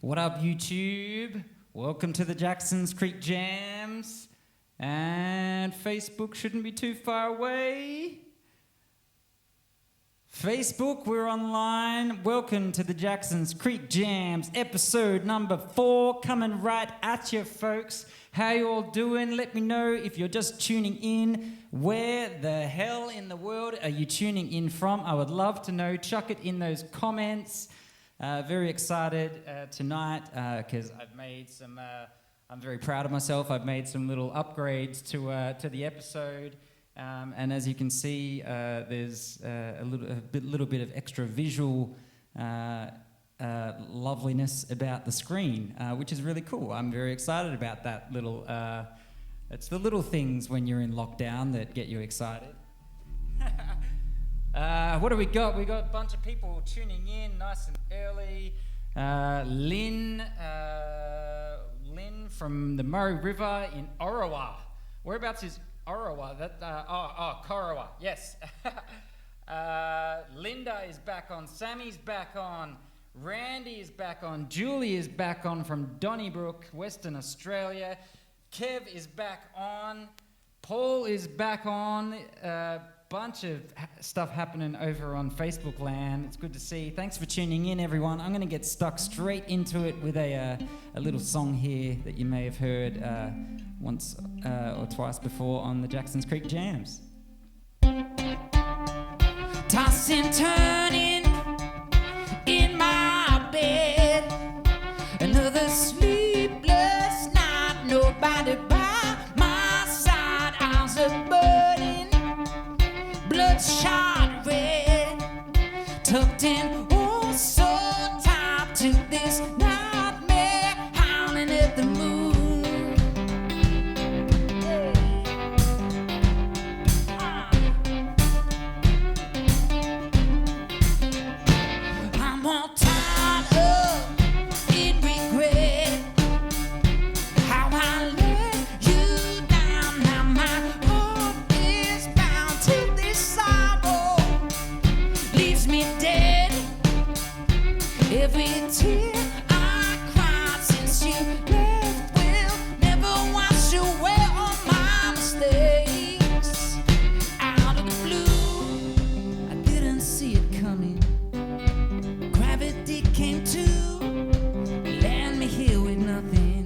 What up, YouTube? Welcome to the Jacksons Creek Jams. And Facebook shouldn't be too far away. Facebook, we're online. Welcome to the Jacksons Creek Jams, episode number 4, coming right at you, folks. How you all doing? Let me know if you're just tuning in. Where the hell in the world are you tuning in from? I would love to know. Chuck it in those comments. Very excited tonight because I've made some... I'm very proud of myself. I've made some little upgrades to the episode. And as you can see, there's a little bit of extra visual loveliness about the screen, which is really cool. I'm very excited about that little... it's the little things when you're in lockdown that get you excited. What do we got? We got a bunch of people tuning in nice and early. Lynn from the Murray River in Orawa. Whereabouts is Orawa? Corowa. Yes. Linda is back on. Sammy's back on. Randy is back on. Julie is back on from Donnybrook, Western Australia. Kev is back on. Paul is back on. Bunch of stuff happening over on Facebook land. It's good to see. Thanks for tuning in, everyone. I'm going to get stuck straight into it with a little song here that you may have heard once or twice before on the Jacksons Creek Jams. Tossing, turning in my bed, another sleepless night, nobody by my side, eyes are burning, bloodshot red, tucked in oh so tight to this nightmare, howling at the moon. I'm all tied up in regret, how I let you down. Now my heart is bound to this sorrow, leaves me dead. Every tear I cried since you left will never wash away all my mistakes. Out of the blue, I didn't see it coming. Gravity came to land me here with nothing.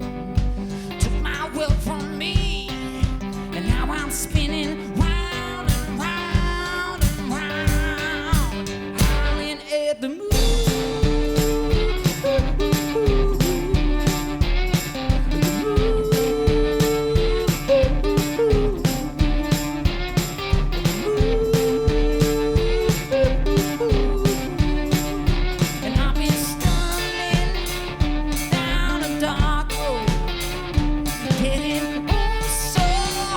Took my will from me, and now I'm spinning round and round and round, howling at the moon. And I've been stumbling down a dark road, getting oh so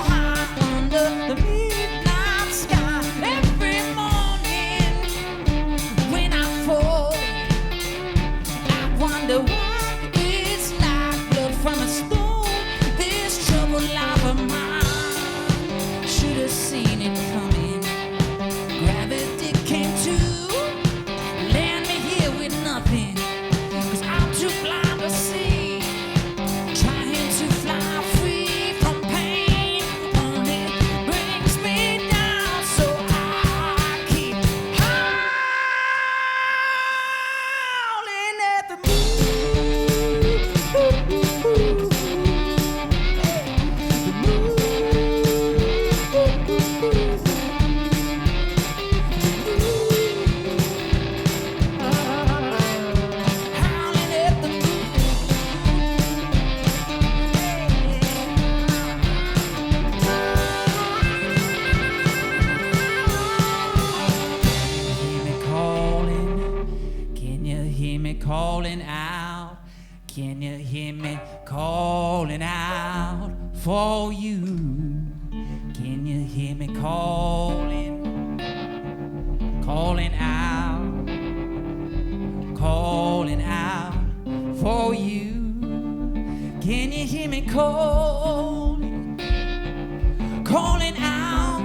high under the midnight sky. Every morning when I fall, I wonder what it's like. Blood from a stone, this troubled life of mine. Should have seen it coming. Gravity came to land me here with nothing, 'cause I'm too blind to see. Trying to fly free from pain only brings me down, so I keep howling at the moon. The moon. Howling at the moon. Hear me calling? Can you hear me calling out? Can you hear me calling out for you? Can you hear me calling? Calling out, calling out for you. Can you hear me calling? Calling out,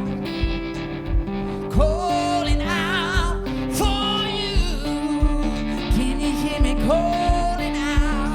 calling out for you. Can you hear me calling out?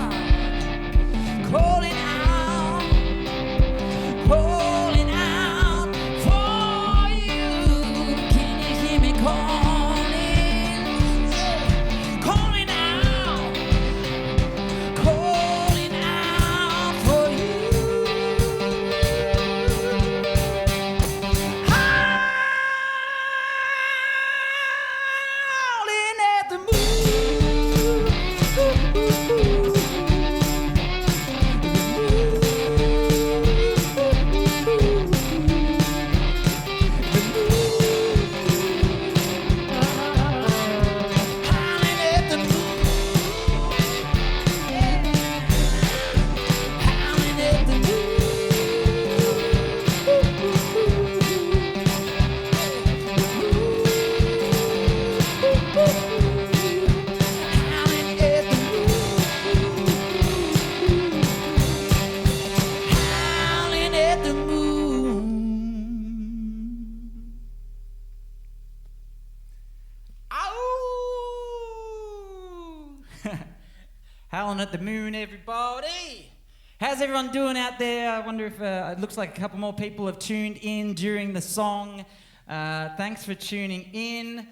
Howling at the moon, everybody. How's everyone doing out there? I wonder if it looks like a couple more people have tuned in during the song. Thanks for tuning in.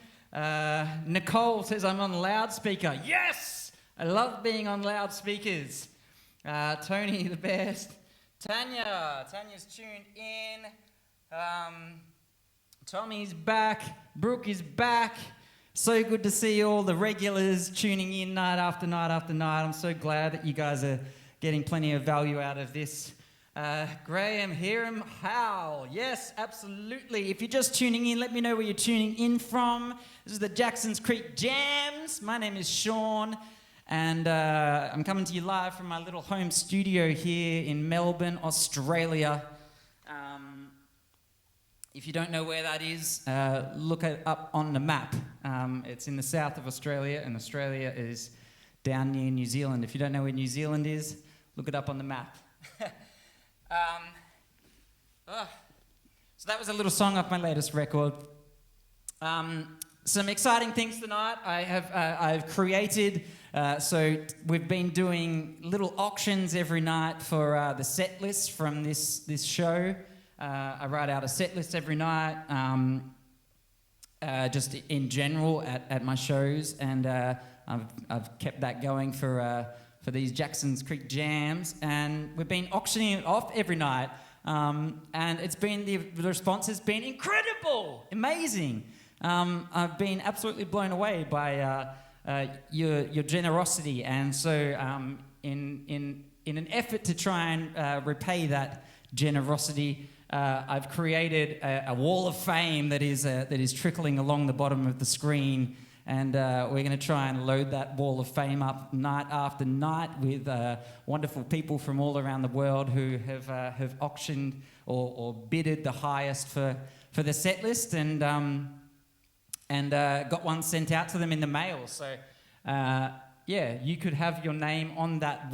Nicole says I'm on loudspeaker. Yes! I love being on loudspeakers. Tony, the best. Tanya's tuned in. Tommy's back. Brooke is back. So good to see all the regulars tuning in night after night after night. I'm so glad that you guys are getting plenty of value out of this. Graham, Hiram, Howl. Yes, absolutely. If you're just tuning in, let me know where you're tuning in from. This is the Jacksons Creek Jams. My name is Sean, and I'm coming to you live from my little home studio here in Melbourne, Australia. If you don't know where that is, look it up on the map. It's in the south of Australia, and Australia is down near New Zealand. If you don't know where New Zealand is, look it up on the map. So that was a little song off my latest record. Some exciting things tonight. I've created. So we've been doing little auctions every night for the set list from this show. I write out a set list every night, just in general at my shows, and I've kept that going for these Jacksons Creek Jams, and we've been auctioning it off every night, and it's been the response has been incredible, amazing. I've been absolutely blown away by your generosity, and so in an effort to try and repay that generosity, I've created a wall of fame that is trickling along the bottom of the screen, and we're going to try and load that wall of fame up night after night with wonderful people from all around the world who have auctioned or bidded the highest for the set list, and got one sent out to them in the mail. So you could have your name on that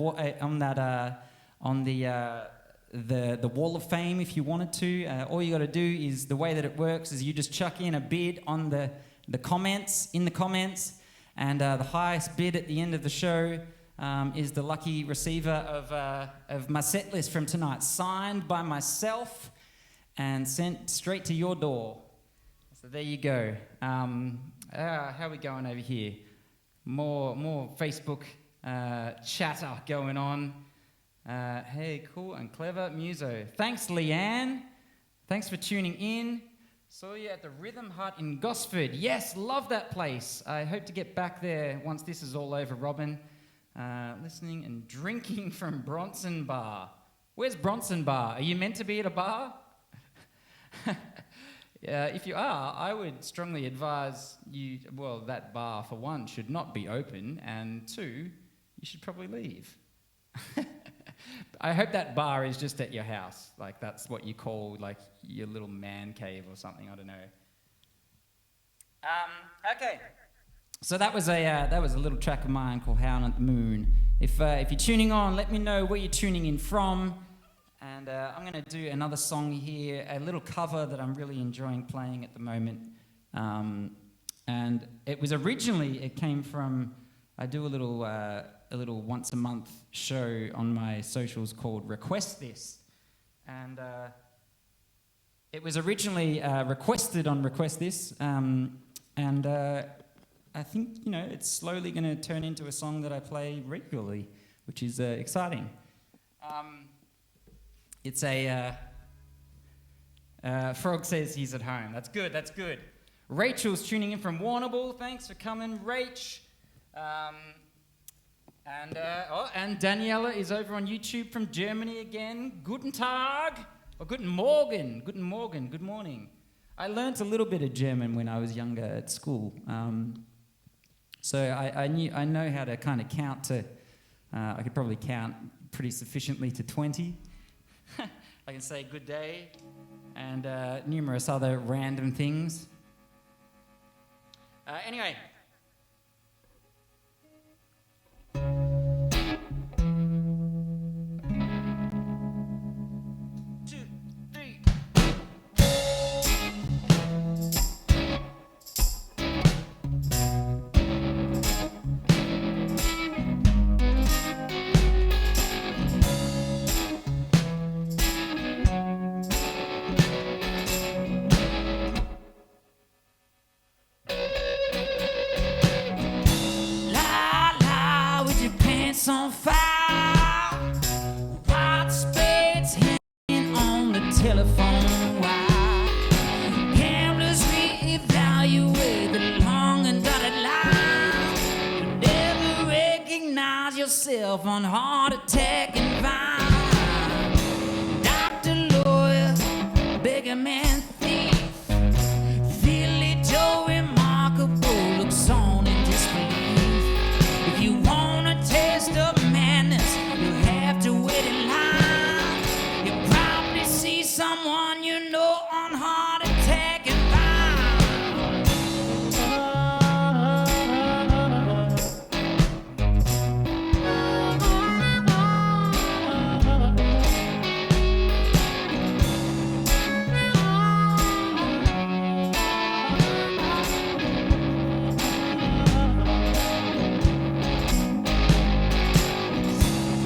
the wall of fame if you wanted to. All you got to do is, the way that it works is you just chuck in a bid on the comments, and the highest bid at the end of the show is the lucky receiver of my set list from tonight, signed by myself and sent straight to your door. So there you go. How are we going over here? More Facebook chatter going on. Hey, cool and clever muso. Thanks, Leanne. Thanks for tuning in. Saw you at the Rhythm Hut in Gosford. Yes, love that place. I hope to get back there once this is all over, Robin. Listening and drinking from Bronson Bar. Where's Bronson Bar? Are you meant to be at a bar? If you are, I would strongly advise you, that bar, for one, should not be open, and two, you should probably leave. I hope that bar is just at your house, like that's what you call like your little man cave or something. I don't know. Okay, so that was a little track of mine called "Howling at the Moon." If you're tuning on, let me know where you're tuning in from, and I'm going to do another song here, a little cover that I'm really enjoying playing at the moment, and it came from. I do a little once a month show on my socials called Request This, and it was originally requested on Request This, and I think it's slowly going to turn into a song that I play regularly, which is exciting. It's a Frog says he's at home. That's good. Rachel's tuning in from Warrnambool. Thanks for coming, Rach. And Daniela is over on YouTube from Germany again. Guten Tag, or Guten Morgen, good morning. I learnt a little bit of German when I was younger at school, so I know how to kind of count to. I could probably count pretty sufficiently to 20. I can say good day and numerous other random things. Anyway. pants on fire, hot spades hanging on the telephone wire. Gamblers reevaluate the long and dotted line. You never recognize yourself on heart attack and vine. Doctor, lawyer, beggar man, thief, Philly Joe, remarkable, looks on in disbelief. If you wanna taste of madness, you have to wait in line. You probably see someone you know on heart attack and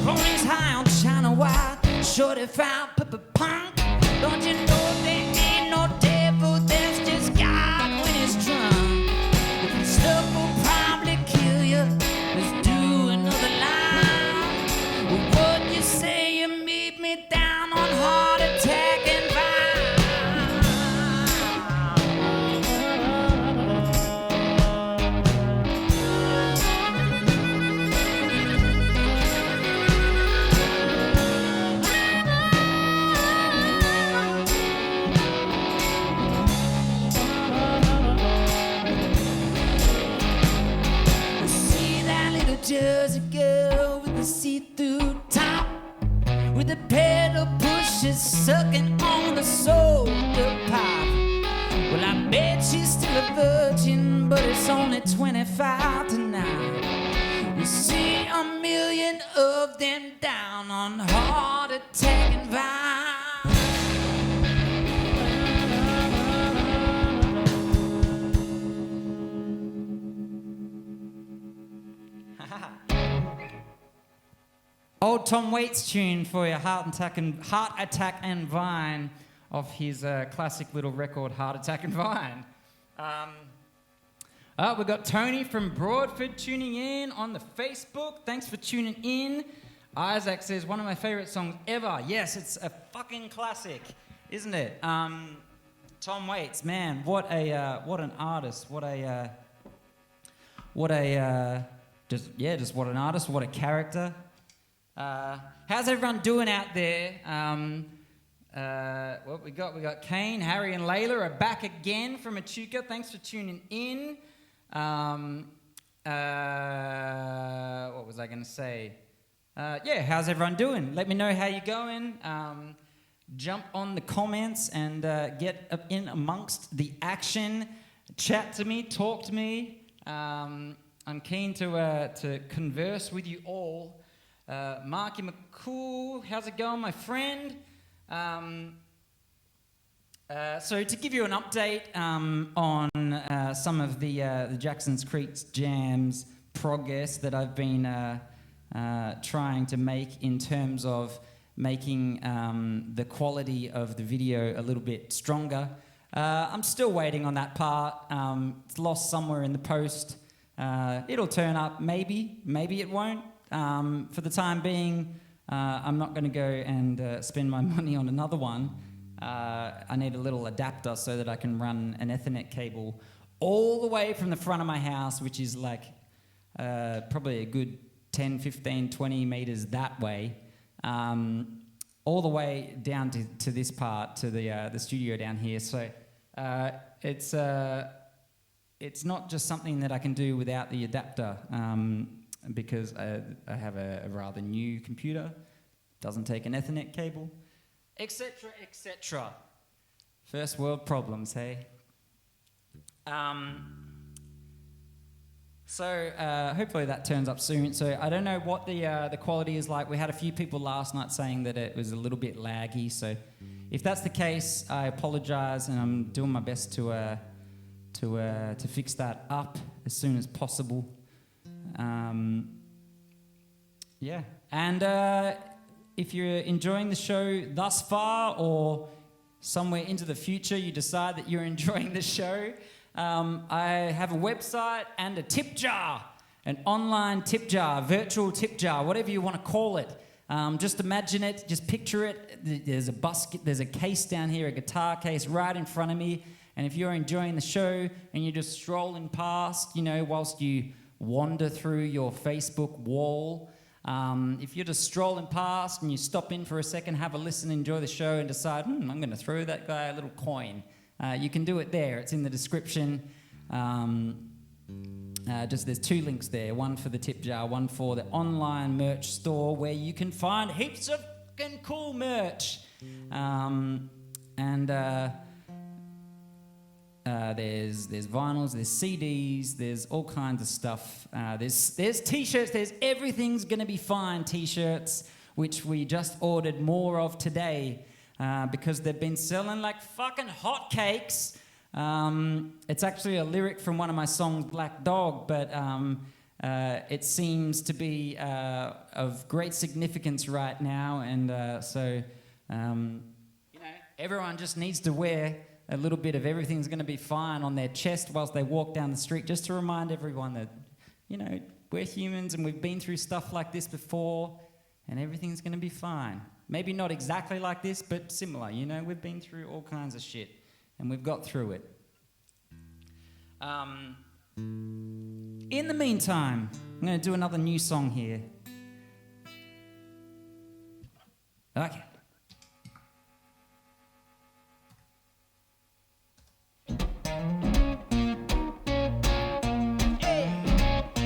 Ponies high on China White, shorty foul punk. Don't you know there ain't no devil, there's just God when he's drunk. If this stuff will probably kill you, let's do another line. Well, what you say, you meet me down on heart attack and Jersey girl with the see-through top, with the pedal pushes sucking on the soda pop. Well, I bet she's still a virgin, but it's only 25 tonight. You see a million of them down on heart attack and vine. Old Tom Waits tune for your Heart Attack and Vine off his classic little record, Heart Attack and Vine. We've got Tony from Broadford tuning in on the Facebook. Thanks for tuning in. Isaac says, one of my favourite songs ever. Yes, it's a fucking classic, isn't it? Tom Waits, man, what an artist. What an artist, what a character. How's everyone doing out there? What we got Kane, Harry and Layla are back again from Echuca. Thanks for tuning in. What was I going to say? How's everyone doing? Let me know how you're going. Jump on the comments and get in amongst the action. Chat to me, talk to me. I'm keen to converse with you all. Marky McCool, how's it going, my friend? So to give you an update on some of the Jackson's Creek's jams progress that I've been trying to make in terms of making the quality of the video a little bit stronger. I'm still waiting on that part. It's lost somewhere in the post. It'll turn up, maybe it won't. For the time being, I'm not going to go and spend my money on another one. I need a little adapter so that I can run an Ethernet cable all the way from the front of my house, which is like probably a good 10, 15, 20 meters that way, all the way down to this part, to the studio down here. So it's not just something that I can do without the adapter, because I have a rather new computer, doesn't take an Ethernet cable, etc., etc. First world problems, hey? So hopefully that turns up soon. So I don't know what the quality is like. We had a few people last night saying that it was a little bit laggy. So if that's the case, I apologise, and I'm doing my best to fix that up as soon as possible. Yeah, and if you're enjoying the show thus far, or somewhere into the future you decide that you're enjoying the show, I have a website and a tip jar. an online tip jar, virtual tip jar, whatever you want to call it. Just imagine it, just picture it. There's a case down here, a guitar case right in front of me. And if you're enjoying the show and you're just strolling past, whilst you wander through your Facebook wall, if you're just strolling past and you stop in for a second, have a listen, enjoy the show, and decide, I'm going to throw that guy a little coin, you can do it there. It's in the description. There's 2 links there, one for the tip jar, one for the online merch store where you can find heaps of fucking cool merch. There's vinyls, there's CDs, there's all kinds of stuff. There's t-shirts, there's everything's gonna be fine t-shirts, which we just ordered more of today because they've been selling like fucking hotcakes. It's actually a lyric from one of my songs, Black Dog, but it seems to be of great significance right now, and so everyone just needs to wear a little bit of everything's going to be fine on their chest whilst they walk down the street, just to remind everyone that, we're humans and we've been through stuff like this before and everything's going to be fine. Maybe not exactly like this, but similar, we've been through all kinds of shit and we've got through it. In the meantime, I'm going to do another new song here. Okay.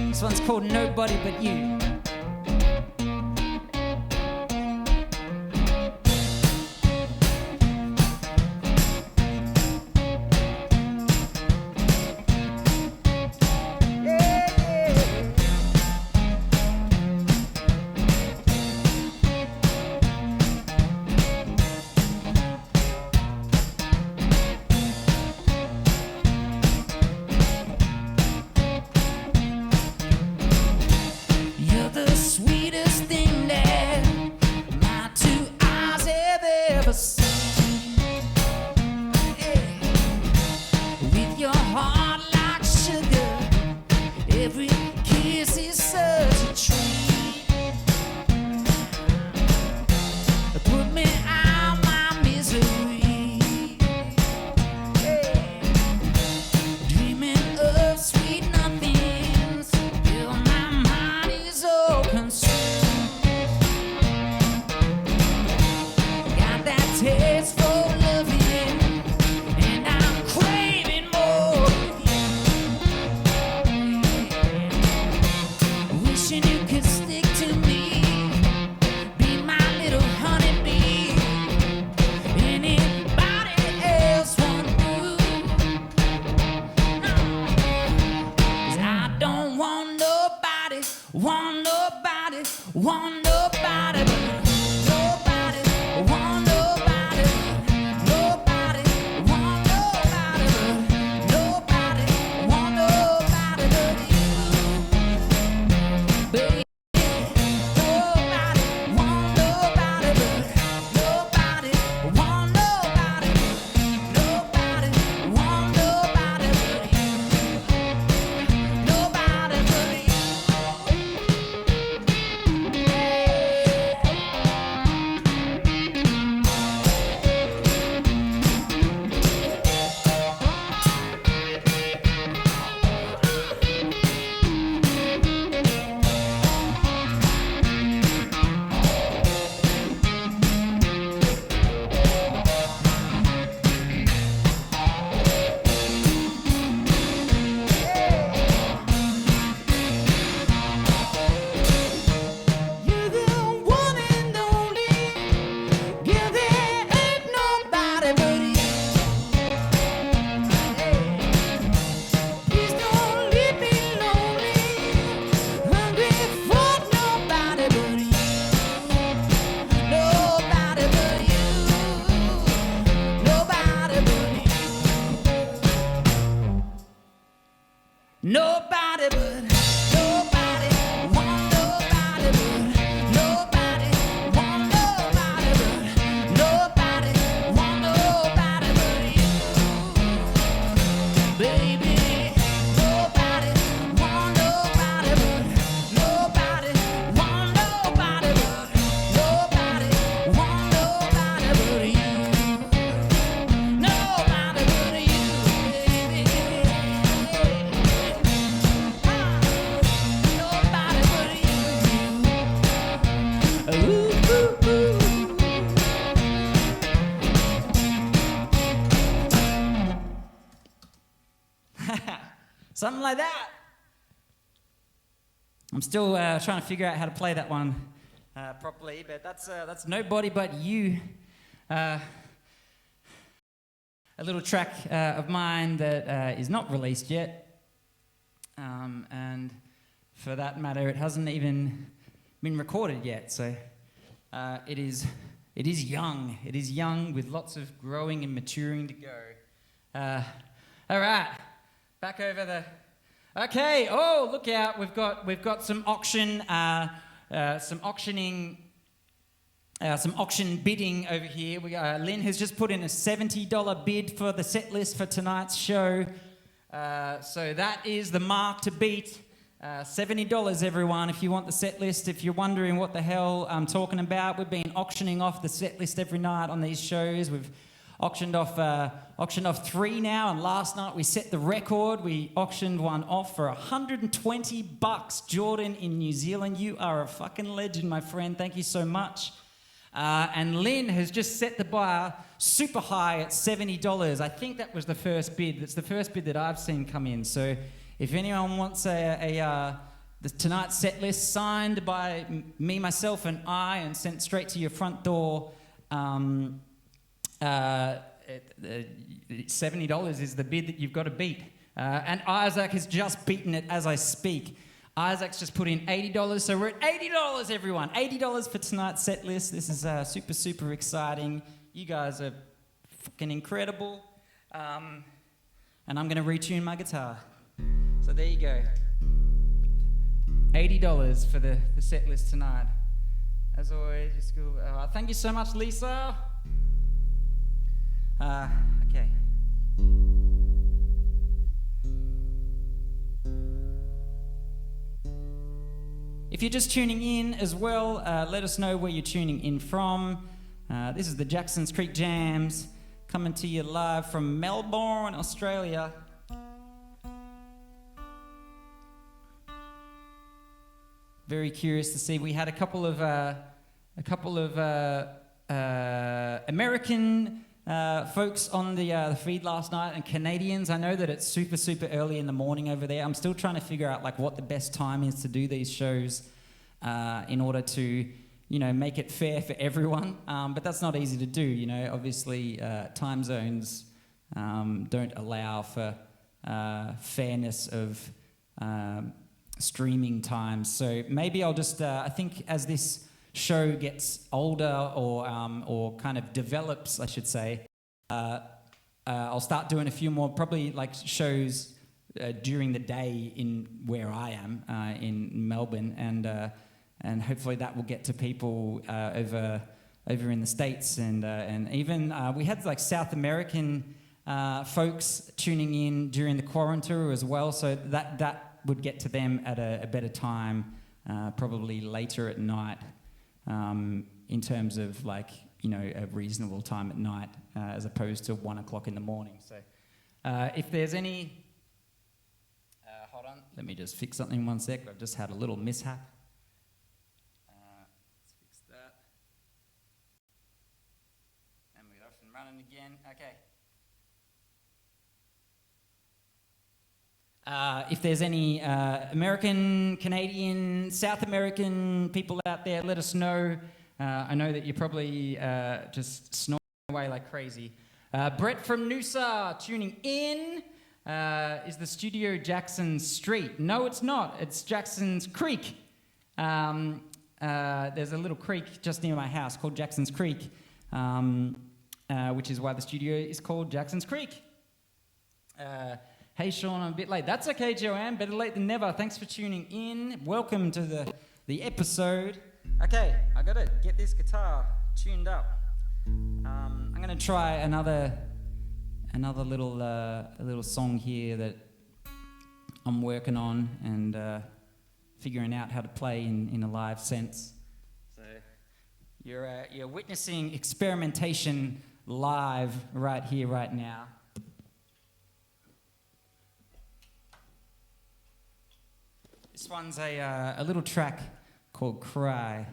This one's called Nobody But You. Nobody but nobody want nobody but nobody want nobody but nobody want nobody but you, baby. Nobody want nobody but Something like that. I'm still trying to figure out how to play that one properly, but that's Nobody But You. A little track of mine that is not released yet, and for that matter, it hasn't even been recorded yet. So it is young. It is young with lots of growing and maturing to go. All right, back over the. Okay. Oh, look out! We've got some auction, some auction bidding over here. Lynn has just put in a $70 bid for the set list for tonight's show. So that is the mark to beat. $70, everyone, if you want the set list. If you're wondering what the hell I'm talking about, we've been auctioning off the set list every night on these shows. We've auctioned off 3 now, and last night we set the record. We auctioned one off for $120. Jordan in New Zealand, you are a fucking legend, my friend. Thank you so much. And Lynn has just set the bar super high at $70. I think that was the first bid. That's the first bid that I've seen come in. So if anyone wants the tonight's set list signed by me, myself, and I, and sent straight to your front door, $70 is the bid that you've got to beat. And Isaac has just beaten it as I speak. Isaac's just put in $80, so we're at $80, everyone. $80 for tonight's set list. This is super, super exciting. You guys are fucking incredible. And I'm going to retune my guitar. So there you go. $80 for the set list tonight. As always, it's cool. Thank you so much, Lisa. Okay. If you're just tuning in as well, let us know where you're tuning in from. This is the Jacksons Creek Jams, coming to you live from Melbourne, Australia. Very curious to see. We had a couple of American folks on the feed last night, and Canadians. I know that it's super, super early in the morning over there. I'm still trying to figure out what the best time is to do these shows in order to, make it fair for everyone. But that's not easy to do. Obviously time zones don't allow for fairness of streaming times. So maybe I'll just, I think as this show gets older or kind of develops, I should say, I'll start doing a few more probably shows during the day in where I am in Melbourne, and hopefully that will get to people over in the States, and even we had South American folks tuning in during the quarantine as well, so that would get to them at a better time, probably later at night. In terms of a reasonable time at night, as opposed to 1 o'clock in the morning. So if there's any, hold on, let me just fix something 1 sec. I've just had a little mishap. Let's fix that. And we're off and running again. Okay. If there's any American, Canadian, South American people out there, let us know. I know that you're probably just snoring away like crazy. Brett from Noosa tuning in. Is the studio Jackson's Street? No, it's not. It's Jackson's Creek. There's a little creek just near my house called Jackson's Creek, which is why the studio is called Jackson's Creek. Hey, Sean, I'm a bit late. That's okay, Joanne. Better late than never. Thanks for tuning in. Welcome to the episode. Okay, I got to get this guitar tuned up. I'm going to try another little song here that I'm working on and figuring out how to play in a live sense. So you're witnessing experimentation live right here, right now. This one's a little track called Cry.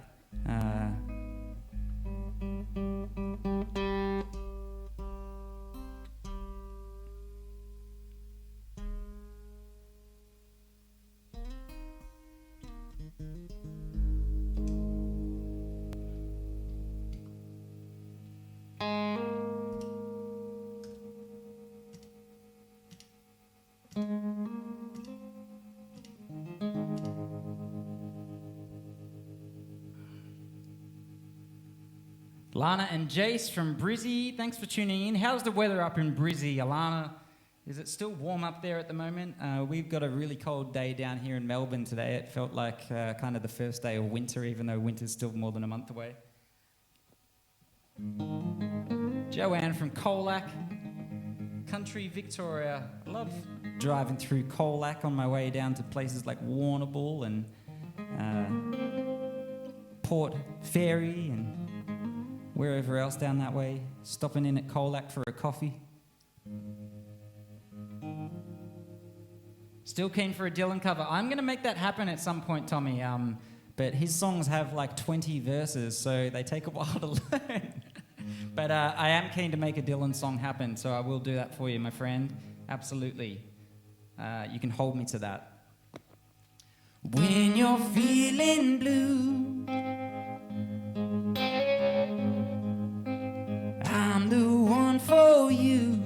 Lana and Jace from Brizzy, thanks for tuning in. How's the weather up in Brizzy, Alana? Is it still warm up there at the moment? We've got a really cold day down here in Melbourne today. It felt like kind of the first day of winter, even though winter's still more than a month away. Joanne from Colac, country Victoria. I love driving through Colac on my way down to places like Warrnambool and Port Fairy and wherever else down that way. Stopping in at Colac for a coffee. Still keen for a Dylan cover. I'm going to make that happen at some point, Tommy. But his songs have like 20 verses, so they take a while to learn. But I am keen to make a Dylan song happen, so I will do that for you, my friend. Absolutely. You can hold me to that. When you're feeling blue, I'm the one for you.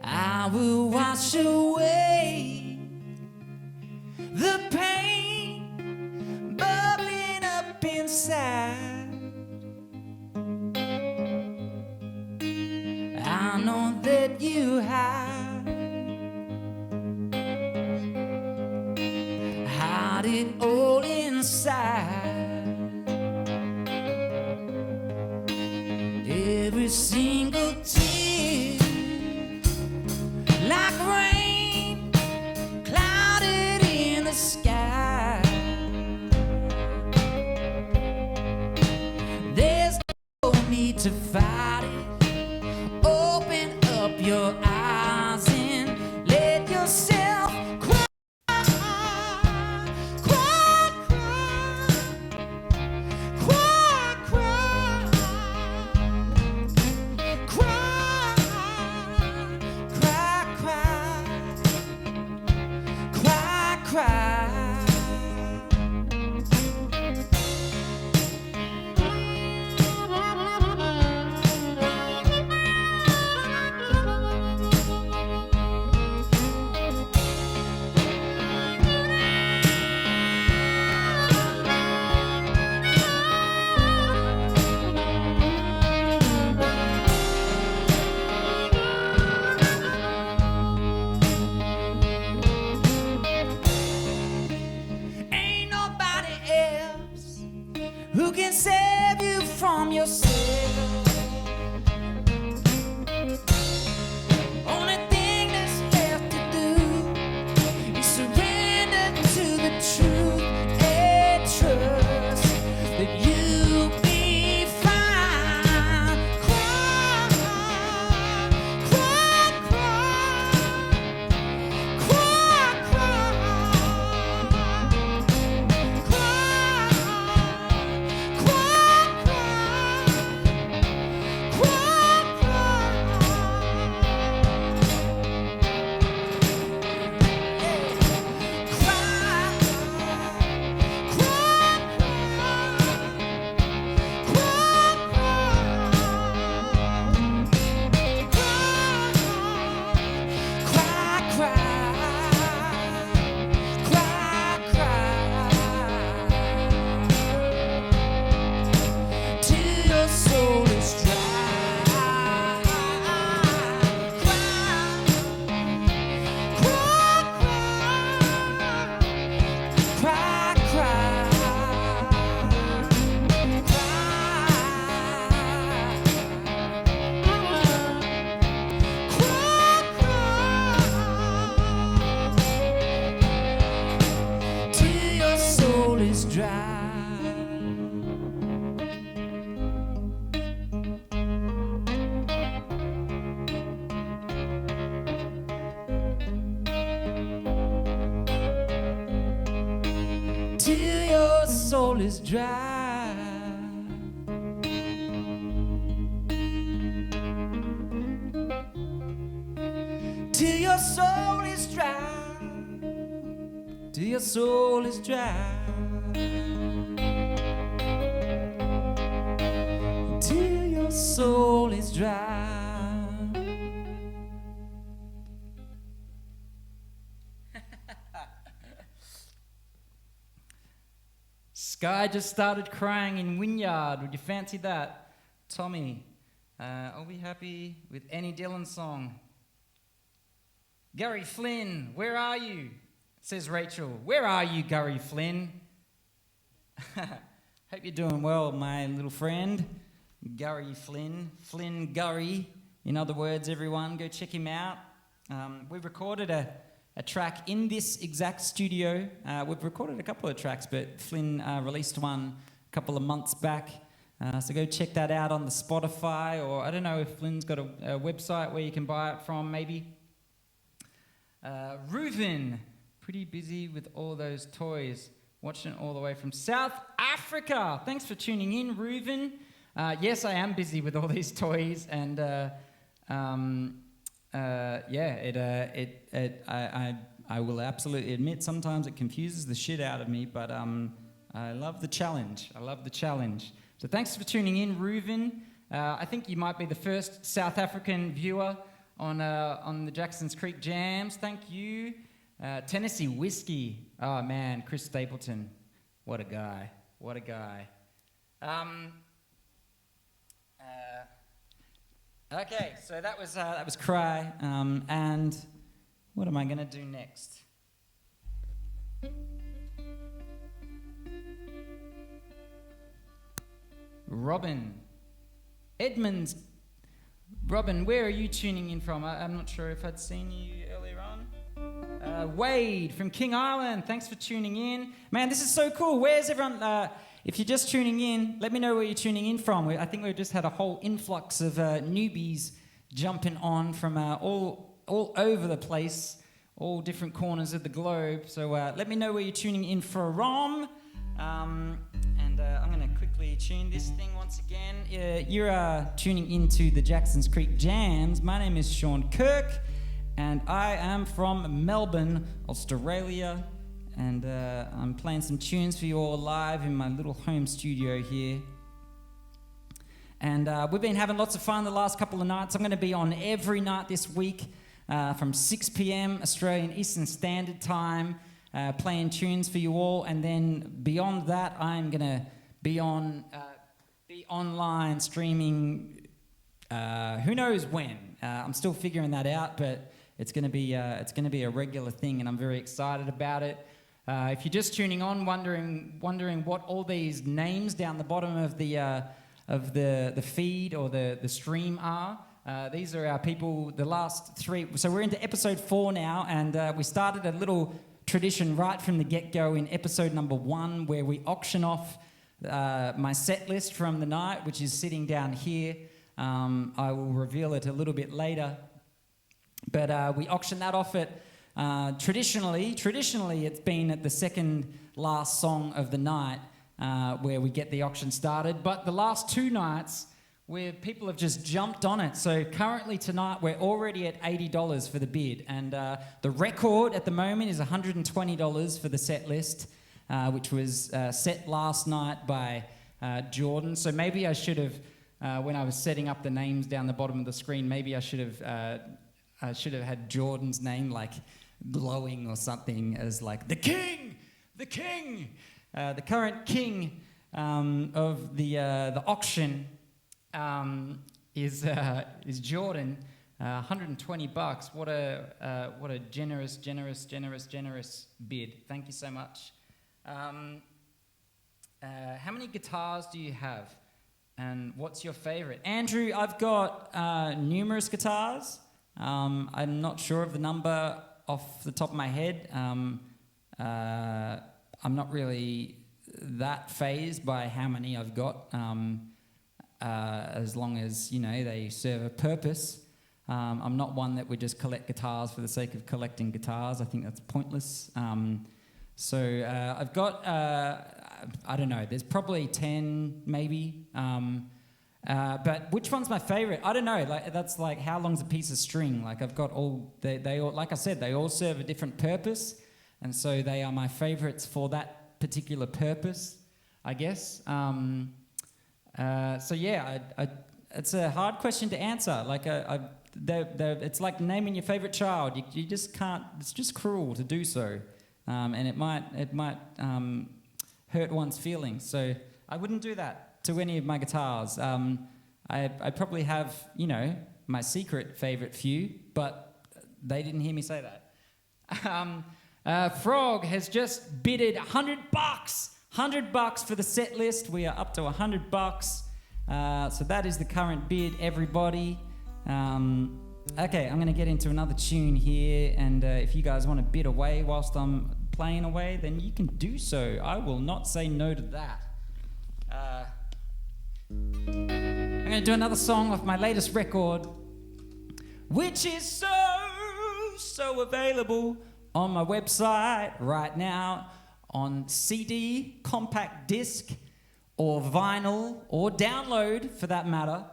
I will wash away the pain bubbling up inside. I know that you hide it all inside. Every single tear like rain clouded in the sky. There's no need to fight it. Open up your eyes and let yourself cry. Cry, cry, cry, cry, cry. Ain't nobody else who can save you from yourself. Only thing that's left to do is surrender to the truth and trust that you'll be fine. Cry, cry, cry, cry, till your soul is dry. Till your soul is dry. Till your soul is dry. Till your soul is dry. Till your soul is dry. Sky just started crying in Wynyard. Would you fancy that? Tommy, I'll be happy with any Dylan song. Gary Flynn, where are you? Says Rachel. Where are you, Gary Flynn? Hope you're doing well, my little friend. Gary Flynn. Flynn Gurry. In other words, everyone, go check him out. We've recorded a track in this exact studio. We've recorded a couple of tracks, but Flynn released one a couple of months back. So go check that out on the Spotify, or I don't know if Flynn's got a website where you can buy it from, maybe. Reuven, pretty busy with all those toys. Watching it all the way from South Africa. Thanks for tuning in, Reuven. Yes, I am busy with all these toys, and I will absolutely admit sometimes it confuses the shit out of me, but I love the challenge. So thanks for tuning in, Reuven. I think you might be the first South African viewer on the Jacksons Creek Jams. Thank you. Tennessee Whiskey. Oh man, Chris Stapleton. What a guy. Okay, so that was Cry. And what am I going to do next? Robin. Edmonds. Robin, where are you tuning in from? I'm not sure if I'd seen you earlier on. Wade from King Island, thanks for tuning in. Man, this is so cool. Where's everyone? If you're just tuning in, let me know where you're tuning in from. I think we've just had a whole influx of newbies jumping on from all over the place, all different corners of the globe. So let me know where you're tuning in from. I'm going to quickly tune this thing once again. You're tuning into the Jacksons Creek Jams. My name is Sean Kirk, and I am from Melbourne, Australia. And I'm playing some tunes for you all live in my little home studio here. And we've been having lots of fun the last couple of nights. I'm going to be on every night this week from 6 p.m. Australian Eastern Standard Time, playing tunes for you all. And then beyond that, I'm going to be online streaming. Who knows when? I'm still figuring that out, but it's going to be a regular thing, and I'm very excited about it. If you're just tuning on, wondering what all these names down the bottom of the feed or the stream are, these are our people. The last three. So we're into episode 4 now, and we started a little tradition right from the get-go in episode number 1, where we auction off my set list from the night, which is sitting down here. I will reveal it a little bit later, but we auction that off at. Traditionally, it's been at the second last song of the night where we get the auction started. But the last 2 nights, where people have just jumped on it. So currently tonight, we're already at $80 for the bid. And the record at the moment is $120 for the set list, which was set last night by Jordan. So maybe I should have, when I was setting up the names down the bottom of the screen, maybe I should have had Jordan's name like glowing or something as like the king, the current king of the auction is Jordan. $120. What a generous bid. Thank you so much. How many guitars do you have, and what's your favorite? Andrew, I've got numerous guitars. I'm not sure of the number off the top of my head. I'm not really that fazed by how many I've got, as long as, they serve a purpose. I'm not one that would just collect guitars for the sake of collecting guitars. I think that's pointless. So I've got, I don't know, there's probably 10 maybe. But which one's my favorite? I don't know. Like, that's like, how long's a piece of string? Like, I've got all, they all, like I said, they all serve a different purpose, and so they are my favorites for that particular purpose, I guess. So yeah, it's a hard question to answer. Like, it's like naming your favorite child. You just can't. It's just cruel to do so, and it might hurt one's feelings. So I wouldn't do that to any of my guitars. I probably have, you know, my secret favorite few, but they didn't hear me say that. Frog has just bidded $100. $100 for the set list. We are up to $100. So that is the current bid, everybody. Okay, I'm going to get into another tune here, and if you guys want to bid away whilst I'm playing away, then you can do so. I will not say no to that. I'm going to do another song off my latest record, which is so available on my website right now on CD, compact disc, or vinyl, or download for that matter.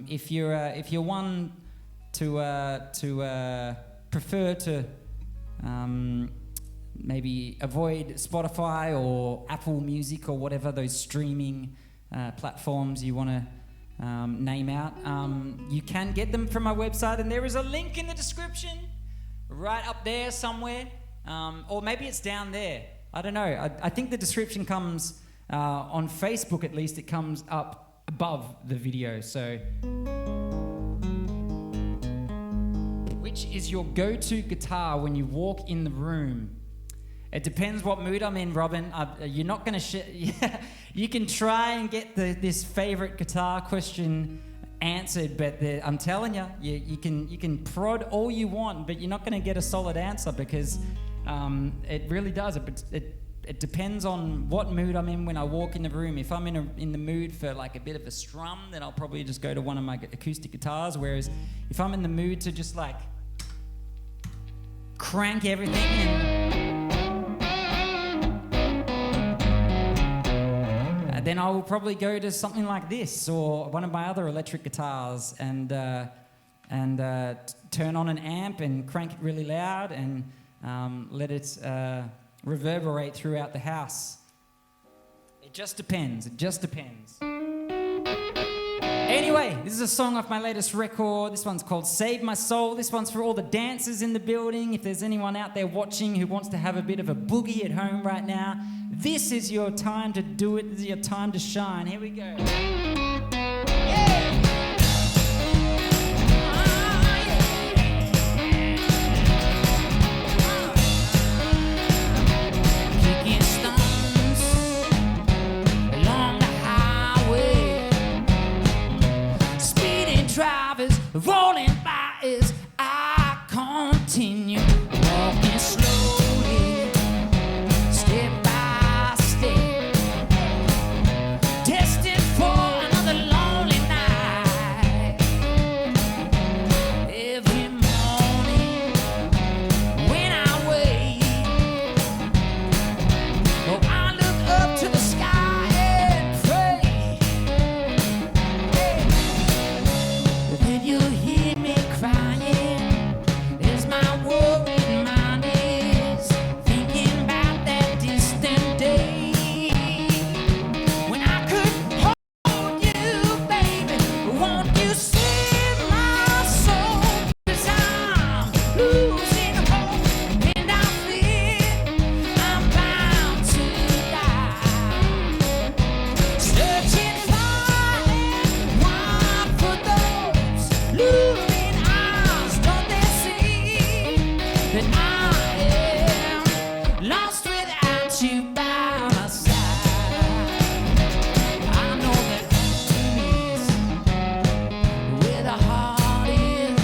If you're one to prefer to maybe avoid Spotify or Apple Music or whatever those streaming platforms you want to name out, you can get them from my website, and there is a link in the description right up there somewhere, or maybe it's down there. I don't know. I think the description comes on Facebook, at least it comes up above the video. So, which is your go-to guitar when you walk in the room? It depends what mood I'm in, Robin. You're not going to you can try and get this favorite guitar question answered, but I'm telling you, you can prod all you want, but you're not going to get a solid answer, because it really does. It depends on what mood I'm in when I walk in the room. If I'm in the mood for like a bit of a strum, then I'll probably just go to one of my acoustic guitars. Whereas if I'm in the mood to just like crank everything then I will probably go to something like this or one of my other electric guitars and turn on an amp and crank it really loud and let it reverberate throughout the house. It just depends. It just depends. Anyway, this is a song off my latest record. This one's called Save My Soul. This one's for all the dancers in the building. If there's anyone out there watching who wants to have a bit of a boogie at home right now, this is your time to do it. This is your time to shine. Here we go. Rolling by as I continue walking slowly, step by step, destined for another lonely night. Every morning when I wake, oh, I look up to the sky and pray. Then you hear me crying as my worried mind is thinking about that distant day when I could hold you, baby. Won't you save my soul? 'Cause I'm losing hope and I fear I'm bound to die. Searching far and wide for those luring eyes, don't they see that I am lost without you by my side? I know that home is where the heart is,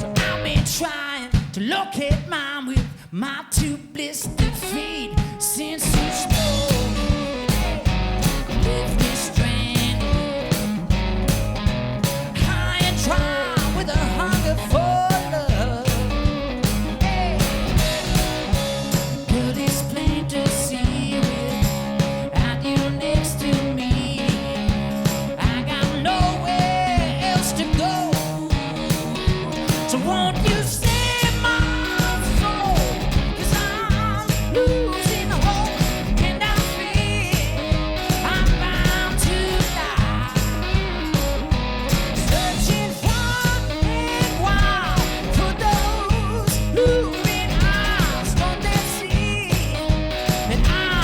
so I've been trying to locate mine with my two blistered feet since you spoke. Left me stranded high and dry with a hunger for love. Hey, but it's plain to see without you next to me, I got nowhere else to go. So won't you save my soul? 'Cause I'm losing hope and I fear I'm bound to die. Searching far and wide for those luring eyes, don't they see that I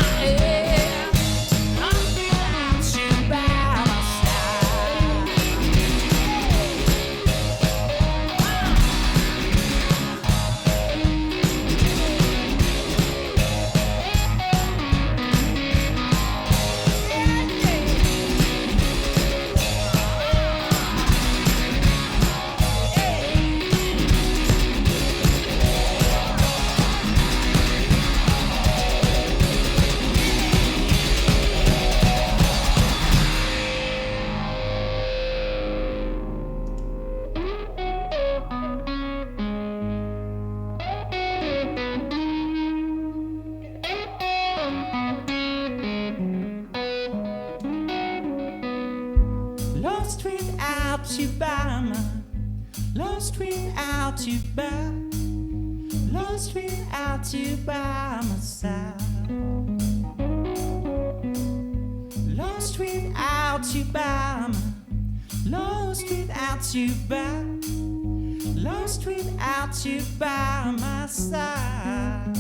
without you by my, lost without you by, lost without you by my side. Lost without you by my, lost without you by, lost without you by my side.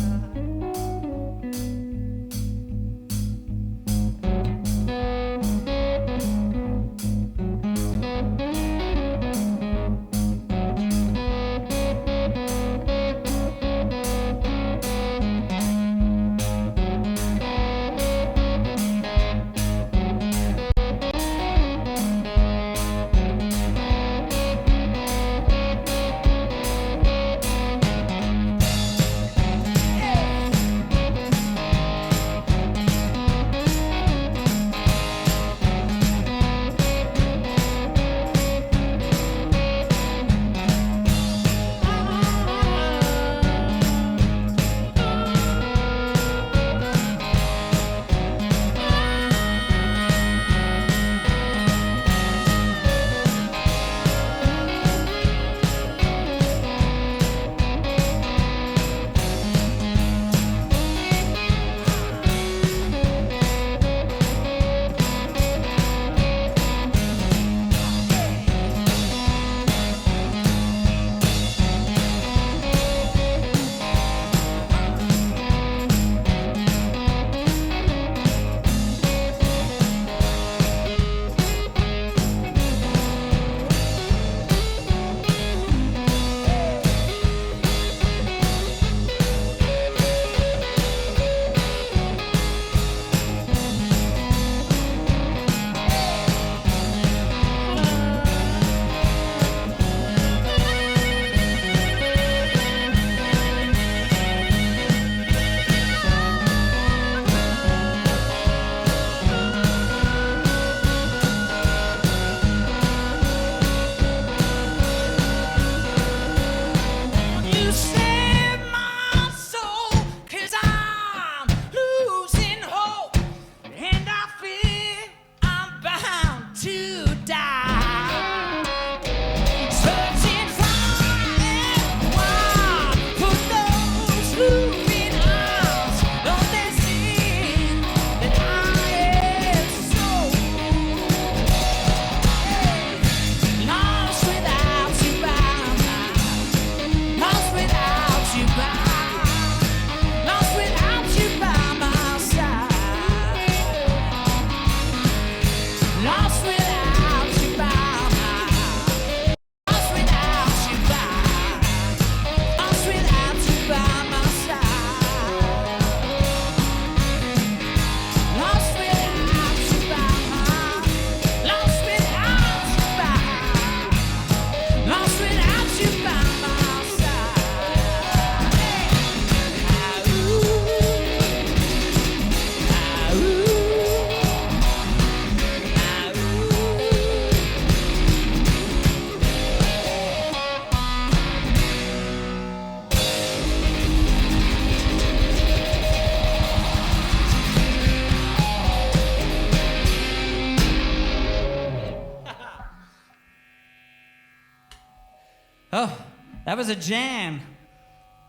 Oh, that was a jam.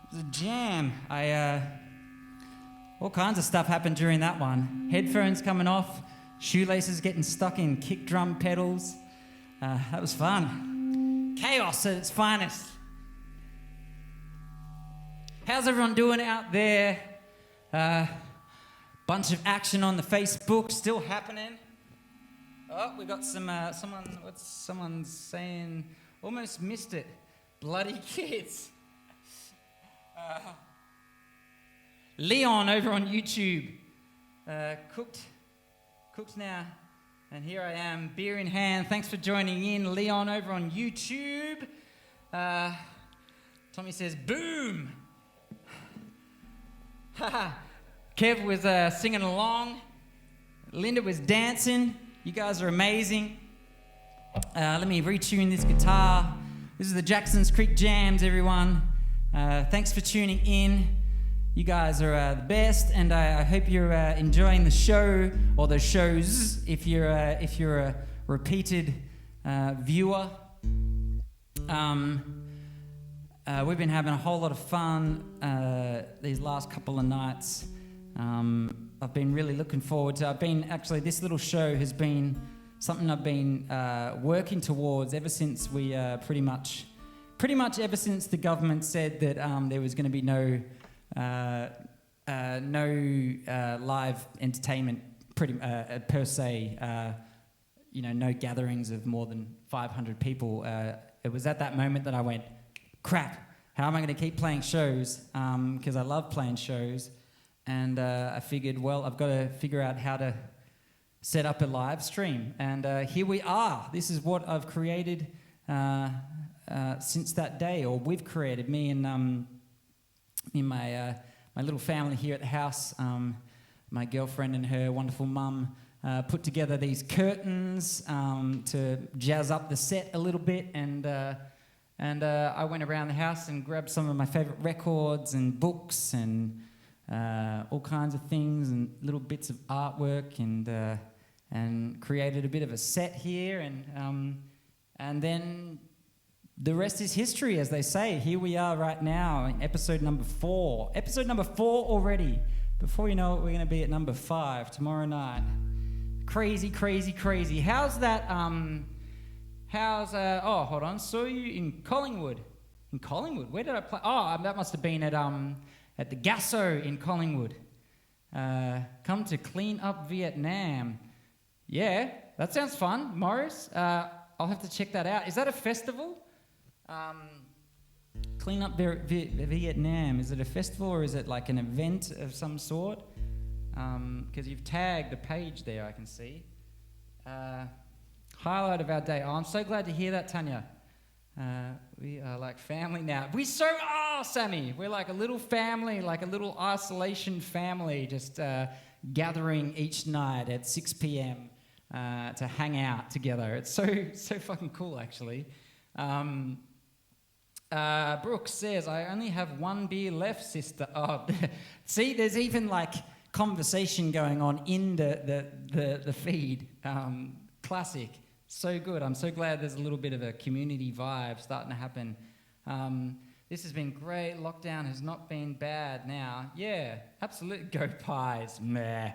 It was a jam. All kinds of stuff happened during that one. Headphones coming off, shoelaces getting stuck in kick drum pedals. That was fun. Chaos at its finest. How's everyone doing out there? Bunch of action on the Facebook still happening. Oh, we got some, what's someone saying? Almost missed it. Bloody kids. Leon over on YouTube. Cooked now. And here I am, beer in hand. Thanks for joining in, Leon over on YouTube. Tommy says, boom. Kev was singing along. Linda was dancing. You guys are amazing. Let me retune this guitar. This is the Jacksons Creek Jams, everyone. Thanks for tuning in. You guys are the best, and I hope you're enjoying the show, or the shows, if you're a repeated viewer. We've been having a whole lot of fun these last couple of nights. I've been really looking forward to. This little show has been something I've been working towards ever since we pretty much ever since the government said that there was going to be no live entertainment per se. No gatherings of more than 500 people. It was at that moment that I went, crap, how am I going to keep playing shows? Because I love playing shows. And I figured, well, I've got to figure out how to set up a live stream. And here we are. This is what I've created since that day, or we've created, me and my little family here at the house. My girlfriend and her wonderful mum put together these curtains to jazz up the set a little bit. And I went around the house and grabbed some of my favourite records and books and all kinds of things and little bits of artwork and created a bit of a set here. And then the rest is history, as they say. Here we are right now in episode number 4. Episode number 4 already. Before you know it, we're going to be at number 5 tomorrow night. Crazy, crazy, crazy. How's that? Hold on. Saw you in Collingwood. In Collingwood? Where did I play? Oh, that must have been at the Gasso in Collingwood. Come to clean up Vietnam. Yeah, that sounds fun, Morris. I'll have to check that out. Is that a festival? Clean up Vietnam. Is it a festival or is it like an event of some sort? Because you've tagged a page there, I can see. Highlight of our day. Oh, I'm so glad to hear that, Tanya. We are like family now. We so are, Sammy. We're like a little family, like a little isolation family, just gathering each night at 6 p.m. To hang out together. It's so fucking cool, actually. Brooke says, I only have 1 beer left, sister. Oh, see, there's even like conversation going on in the feed. Classic. So good. I'm so glad there's a little bit of a community vibe starting to happen. This has been great. Lockdown has not been bad now. Yeah, absolutely. Go Pies. Meh.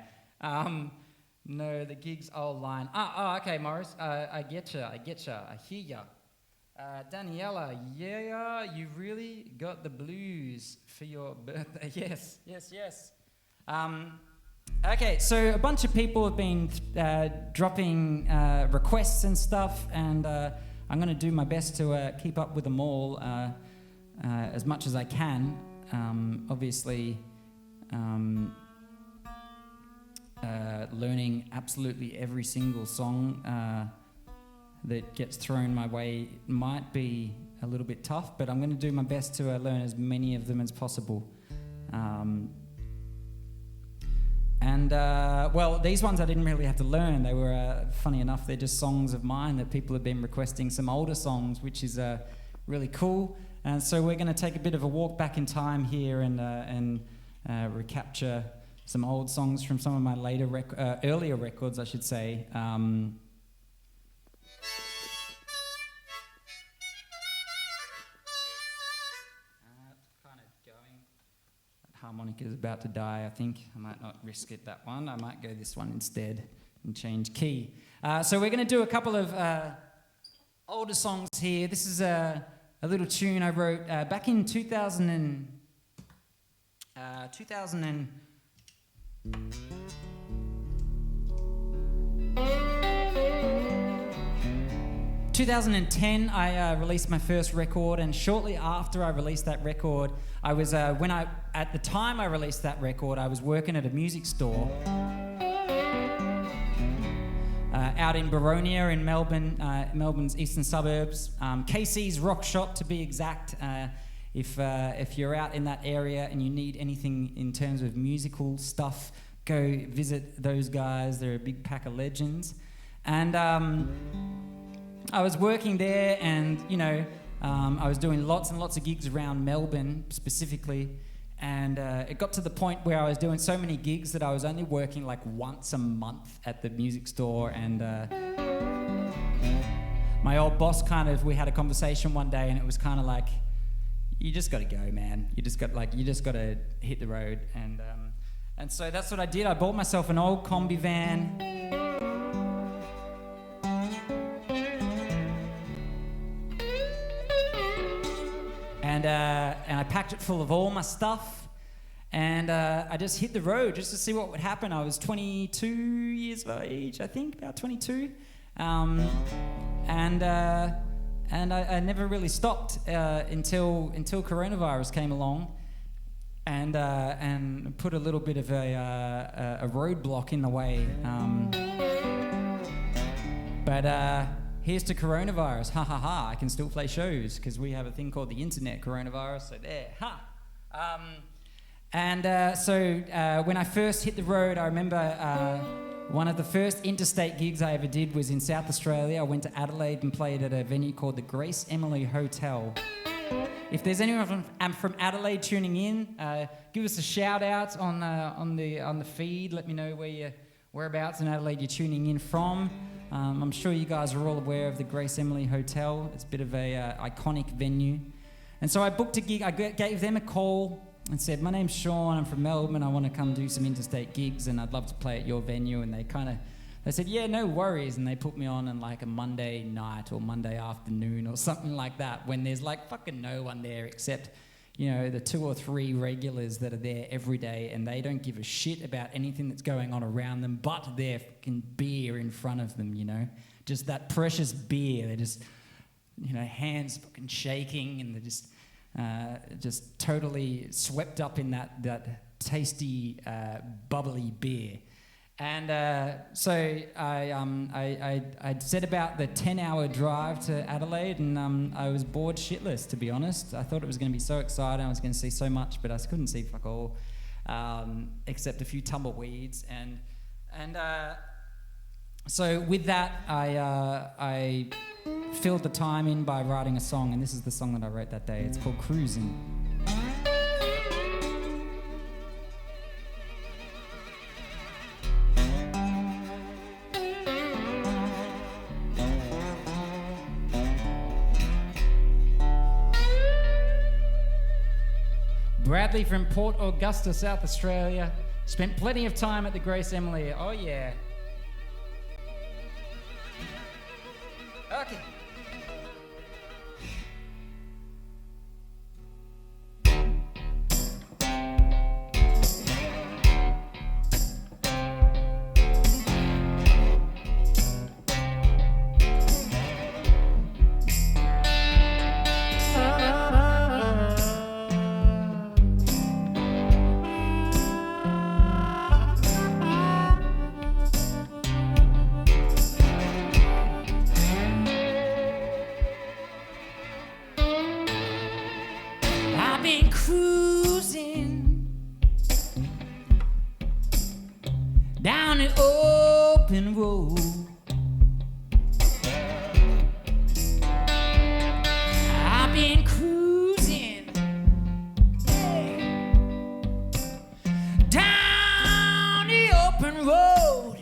No, the gigs all line. Okay, Morris. I get ya. I hear ya. Daniela, yeah, you really got the blues for your birthday. Yes. Okay, so a bunch of people have been dropping requests and stuff, and I'm going to do my best to keep up with them all as much as I can. Obviously, learning absolutely every single song that gets thrown my way might be a little bit tough, but I'm going to do my best to learn as many of them as possible. Well, these ones I didn't really have to learn. They were, funny enough, they're just songs of mine that people have been requesting, some older songs, which is really cool. And so we're going to take a bit of a walk back in time here and recapture some old songs from some of my earlier records, I should say. Harmonica is about to die, I think. I might not risk it, that one. I might go this one instead and change key. So we're going to do a couple of older songs here. This is a little tune I wrote back in 2010. I released my first record, and shortly after I released that record, I was at the time I released that record, I was working at a music store out in Baronia in Melbourne, Melbourne's eastern suburbs. KC's Rock Shop, to be exact. If you're out in that area and you need anything in terms of musical stuff, go visit those guys. They're a big pack of legends. And I was working there, and I was doing lots and lots of gigs around Melbourne specifically, and it got to the point where I was doing so many gigs that I was only working like once a month at the music store, and my old boss we had a conversation one day, and it was kind of like, you just got to go, man. You just got to hit the road. And so that's what I did. I bought myself an old combi van. And I packed it full of all my stuff, and I just hit the road just to see what would happen. I was 22 years of age, I think, about 22, and I never really stopped until coronavirus came along, and put a little bit of a roadblock in the way. But here's to coronavirus, ha ha ha, I can still play shows because we have a thing called the internet coronavirus, so there, ha. So when I first hit the road, I remember one of the first interstate gigs I ever did was in South Australia. I went to Adelaide and played at a venue called the Grace Emily Hotel. If there's anyone from Adelaide tuning in, give us a shout out on the feed. Let me know whereabouts in Adelaide you're tuning in from. I'm sure you guys are all aware of the Grace Emily Hotel. It's a bit of a iconic venue. And so I booked a gig. I gave them a call and said, my name's Sean, I'm from Melbourne. I want to come do some interstate gigs and I'd love to play at your venue. And they said, yeah, no worries. And they put me on like a Monday night or Monday afternoon or something like that when there's like fucking no one there except, the 2 or 3 regulars that are there every day, and they don't give a shit about anything that's going on around them but their fucking beer in front of them, Just that precious beer. They're just, hands fucking shaking, and they're just totally swept up in that tasty, bubbly beer. And so I set about the 10-hour drive to Adelaide, and I was bored shitless, to be honest. I thought it was going to be so exciting. I was going to see so much, but I couldn't see fuck all, except a few tumbleweeds. And so with that, I filled the time in by writing a song, and this is the song that I wrote that day. It's called Cruising. Bradley from Port Augusta, South Australia. Spent plenty of time at the Grace Emily. Oh, yeah. Okay. Down the open road, I've been cruising down the open road,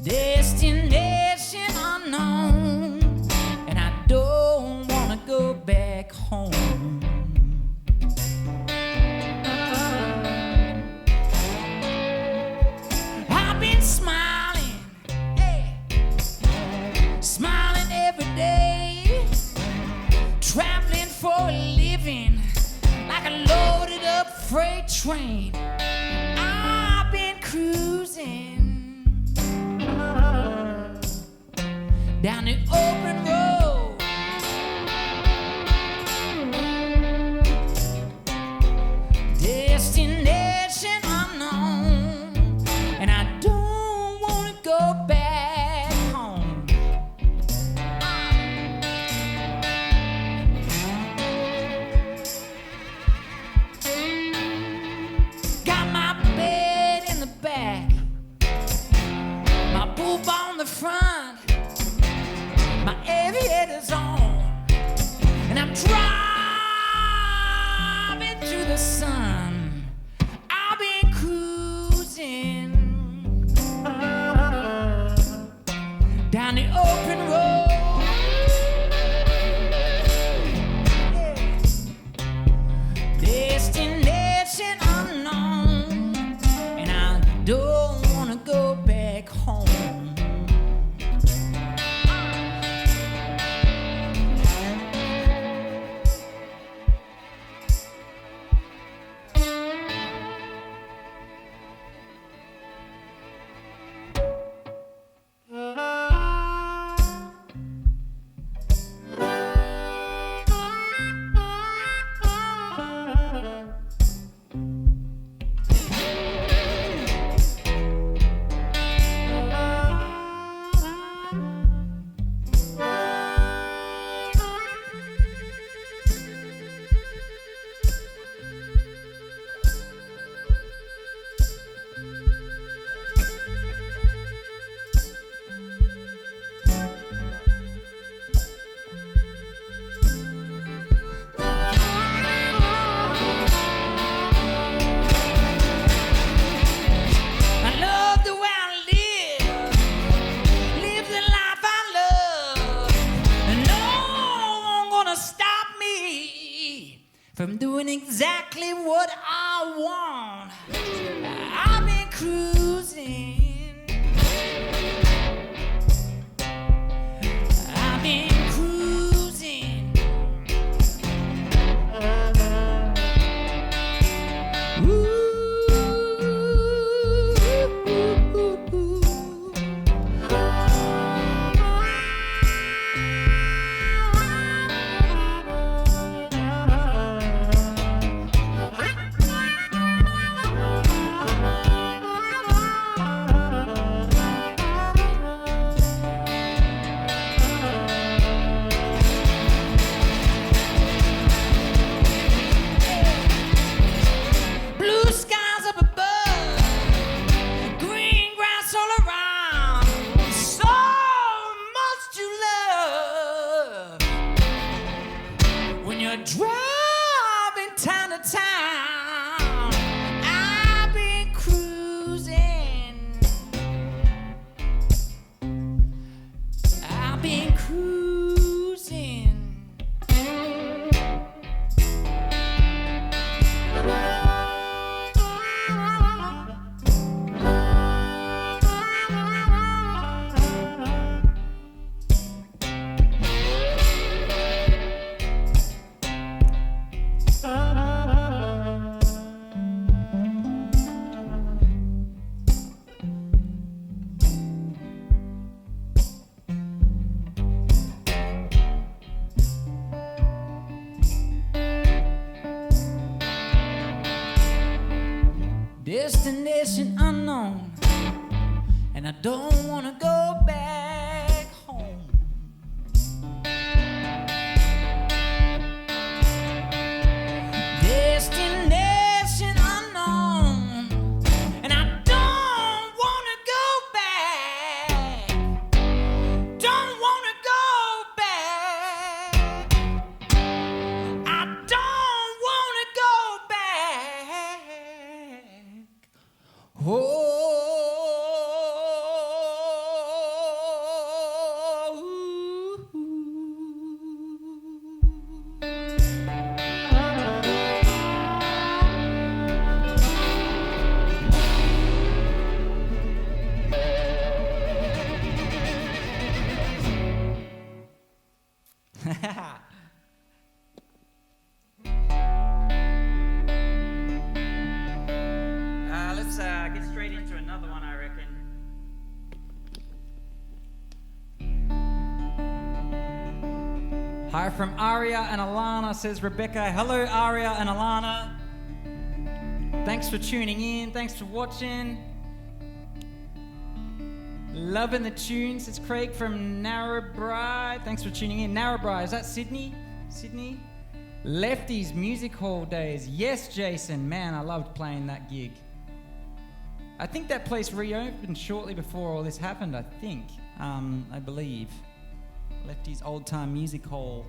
destination unknown, and I don't want to go back home. Traveling for a living like a loaded up freight train. I've been cruising down the open road, destination unknown, and I don't want to go back home. On the front, my aviator and roll. Destination unknown, and I don't wanna go back home. From doing exactly what I want. I've been cruising. I've been cruising. Driving town to town, I've been cruising. I've been cruising. Destination unknown, and I don't wanna go back home. Destination unknown, and I don't wanna go back. Don't wanna go back. I don't wanna go back. Oh. Let's get straight into another one, I reckon. Hi from Aria and Alana, says Rebecca. Hello, Aria and Alana. Thanks for tuning in. Thanks for watching. Loving the tunes. It's Craig from Narrabri. Thanks for tuning in. Narrabri, is that Sydney? Sydney? Lefties Music Hall days. Yes, Jason. Man, I loved playing that gig. I think that place reopened shortly before all this happened, I think. I believe. Lefty's Old Time Music Hall.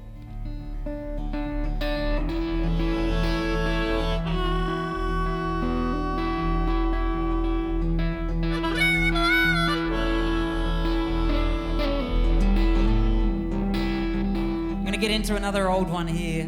get into another old one here.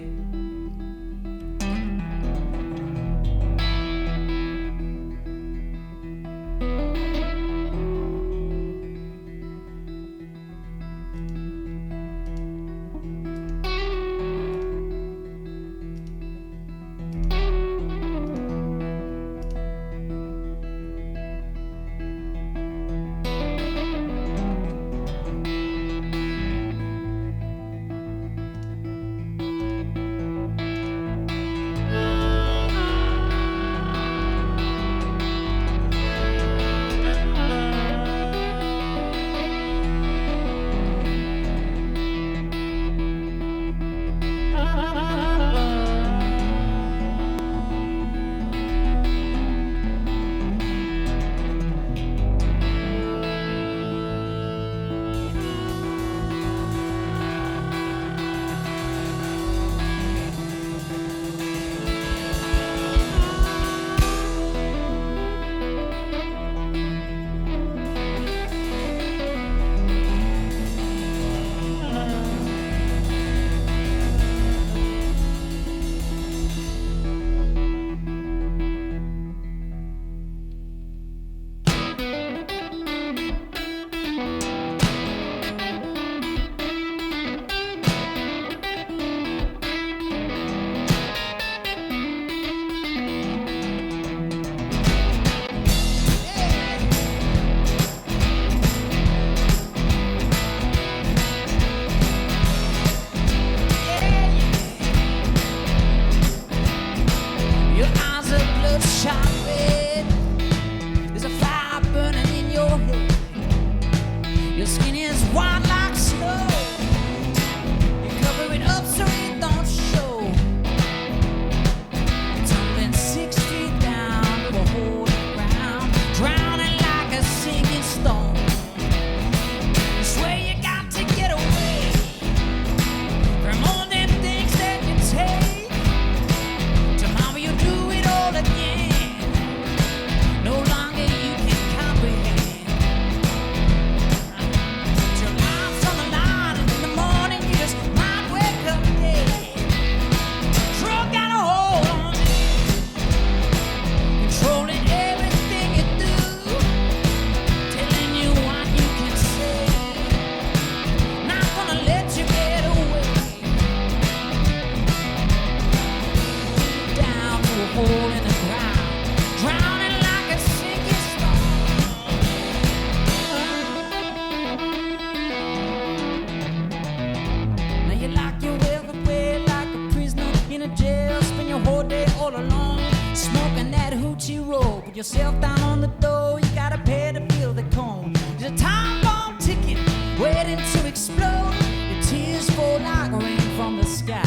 Yourself down on the door, you gotta pay to feel the cone. There's a time bomb ticking, waiting to explode. Your tears fall like rain from the sky.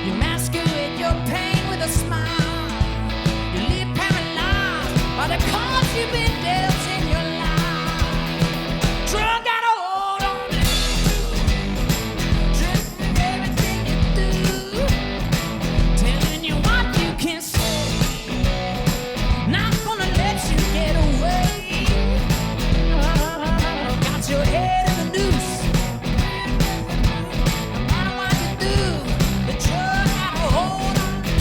You masquerade your pain with a smile. You live paralyzed by the cards you've been dealt in your life. Drug got a hold on you, tripping everything you do, telling you what you can say. Not gonna let you get away. Got your head in the noose. No matter what you do, the drug got a hold on you.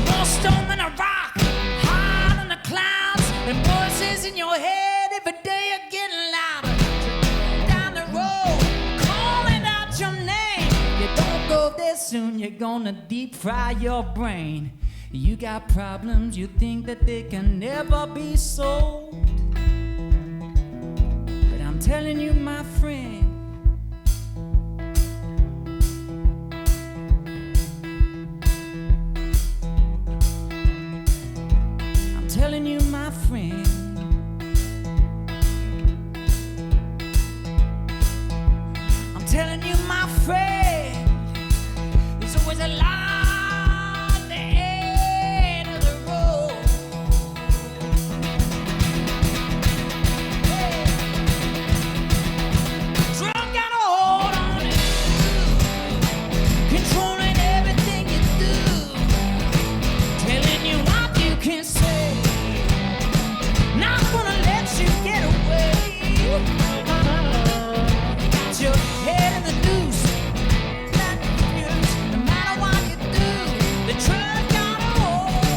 More stone than a rock, higher than the clouds. And voices in your head every day are getting louder. Down the road, calling out your name. You don't go there soon, you're gonna deep fry your brain. You got problems, you think that they can never be solved. But I'm telling you, my friend, I'm telling you, my friend, afraid. There's always a light at the end of the road. Drunk got a hold on you, controlling everything you do, telling you what you can say, not gonna let you get away. Got your head in the noose, not confused. No matter what you do, the drug got a hold on you.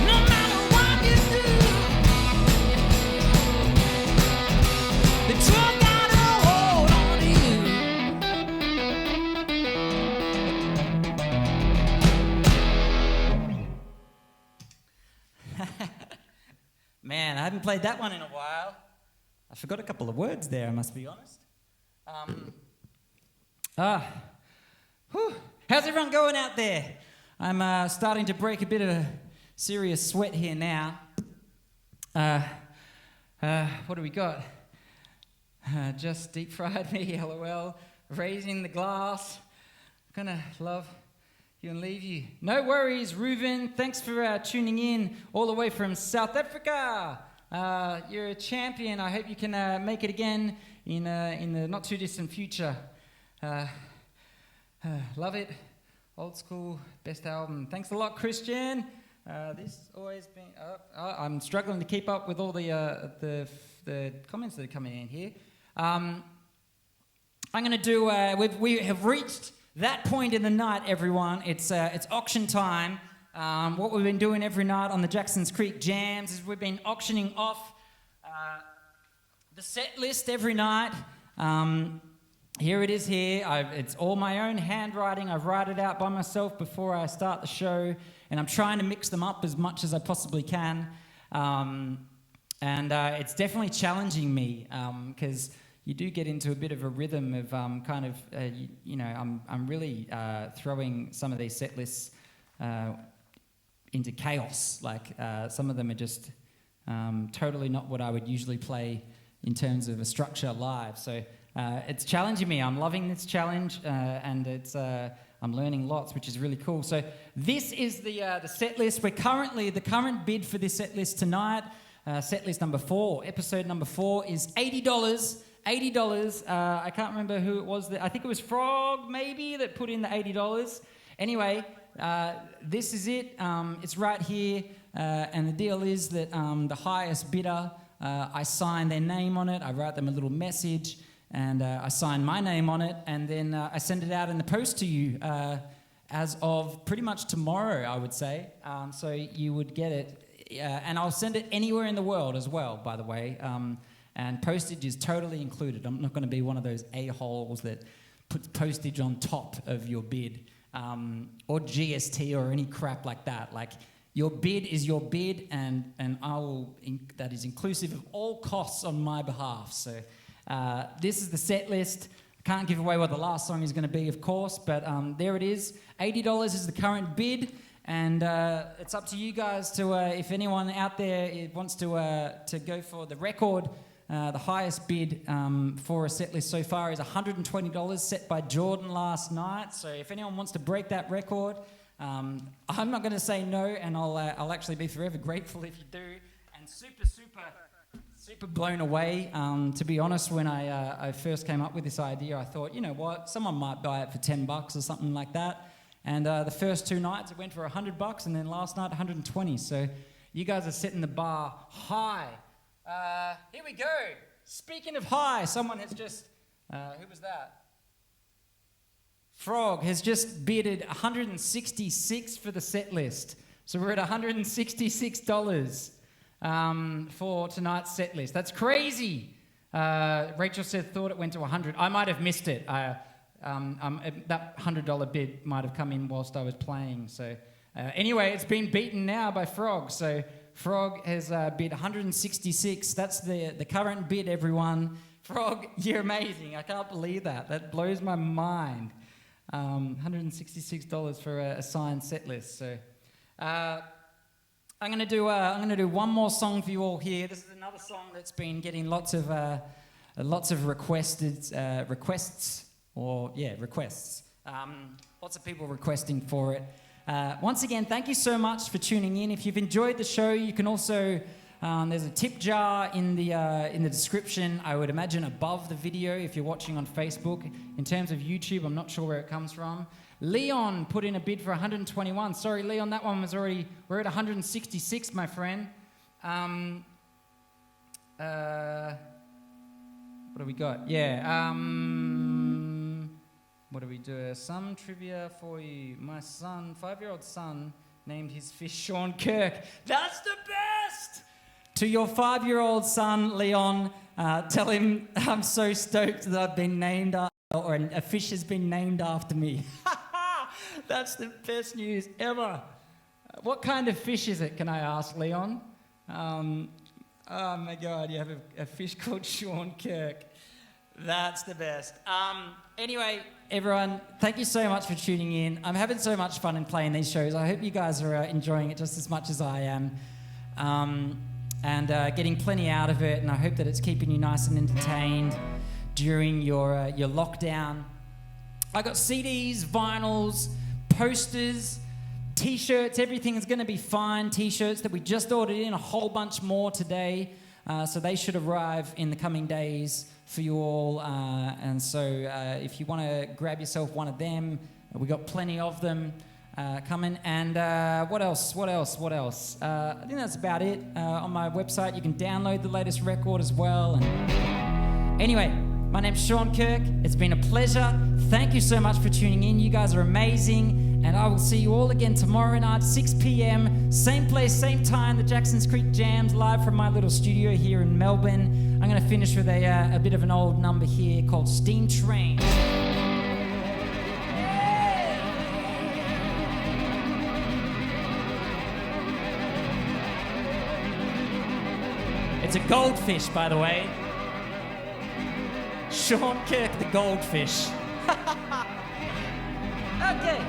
No matter what you do, the drug got a hold on you. Man, I haven't played that one in a while. I forgot a couple of words there, I must be honest. How's everyone going out there? I'm starting to break a bit of a serious sweat here now. What do we got? Just deep fried me, lol. Raising the glass. Gonna love you and leave you. No worries, Reuven. Thanks for tuning in all the way from South Africa. You're a champion. I hope you can make it again in the not too distant future. Love it. Old school, best album. Thanks a lot, Christian. This always been. I'm struggling to keep up with all the comments that are coming in here. I'm going to do. We have reached that point in the night, everyone. It's auction time. What we've been doing every night on the Jacksons Creek Jams is we've been auctioning off the set list every night. Here it is here. It's all my own handwriting. I write it out by myself before I start the show, and I'm trying to mix them up as much as I possibly can. And it's definitely challenging me because you do get into a bit of a rhythm of I'm really throwing some of these set lists into chaos. Like some of them are just totally not what I would usually play in terms of a structure live. So it's challenging me. I'm loving this challenge, and it's I'm learning lots, which is really cool. So this is the set list. We're currently the current bid for this set list tonight. Set list number 4, episode number 4 is $80. $80. I can't remember who it was. I think it was Frog, maybe, that put in the $80. Anyway, this is it. It's right here. And the deal is that the highest bidder, I sign their name on it. I write them a little message, and I sign my name on it. And then I send it out in the post to you as of pretty much tomorrow, I would say. So you would get it. And I'll send it anywhere in the world as well, by the way. And postage is totally included. I'm not going to be one of those a-holes that puts postage on top of your bid, or GST or any crap like that. Like, your bid is your bid, and that is inclusive of all costs on my behalf. So this is the set list. Can't give away what the last song is going to be, of course, but there it is. $80 is the current bid. And it's up to you guys to, if anyone out there wants to go for the record, the highest bid for a set list so far is $120, set by Jordan last night. So if anyone wants to break that record, I'm not going to say no, and I'll actually be forever grateful if you do. And super blown away. To be honest, when I first came up with this idea, I thought, you know what, someone might buy it for $10 or something like that. And the first 2 nights it went for $100, and then last night $120. So you guys are setting the bar high. Here we go. Speaking of high, someone has just who was that? Frog has just bidded $166 for the set list. So we're at $166 for tonight's set list. That's crazy. Rachel said thought it went to $100. I might have missed it. That $100 bid might have come in whilst I was playing. So anyway, it's been beaten now by Frog. So Frog has bid $166. That's the current bid, everyone. Frog, you're amazing. I can't believe that. That blows my mind. $166 for a signed set list. So I'm gonna do one more song for you all here. This is another song that's been getting lots of requests. Lots of people requesting for it. Once again, thank you so much for tuning in. If you've enjoyed the show, you can also there's a tip jar in the description. I would imagine above the video if you're watching on Facebook. In terms of YouTube, I'm not sure where it comes from. Leon put in a bid for 121. Sorry, Leon, that one was already. We're at 166, my friend. What do we got? Yeah. What do we do? Some trivia for you. My son, 5-year-old son, named his fish Sean Kirk. That's the best! To your 5-year-old son, Leon, tell him I'm so stoked that I've been named or a fish has been named after me. That's the best news ever. What kind of fish is it, can I ask, Leon? Oh my God, you have a fish called Sean Kirk. That's the best. Anyway, everyone, thank you so much for tuning in. I'm having so much fun in playing these shows. I hope you guys are enjoying it just as much as I am. And getting plenty out of it, and I hope that it's keeping you nice and entertained during your lockdown. I got CDs, vinyls, posters, T-shirts, everything's going to be fine. T-shirts that we just ordered in, a whole bunch more today, so they should arrive in the coming days for you all. And so if you want to grab yourself one of them, we got plenty of them coming. And what else? I think that's about it. On my website, you can download the latest record as well. And anyway, my name's Sean Kirk. It's been a pleasure. Thank you so much for tuning in. You guys are amazing. And I will see you all again tomorrow night, 6 p.m. Same place, same time, the Jacksons Creek Jams, live from my little studio here in Melbourne. I'm going to finish with a bit of an old number here called Steam Train. It's a goldfish, by the way. Sean Kirk, the goldfish. Okay.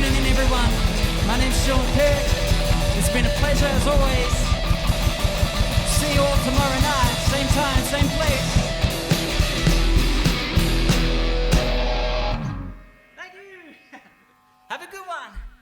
tuning in, everyone. My name's Sean Kirk. It's been a pleasure as always. See you all tomorrow night, same time, same place. Thank you. Have a good one.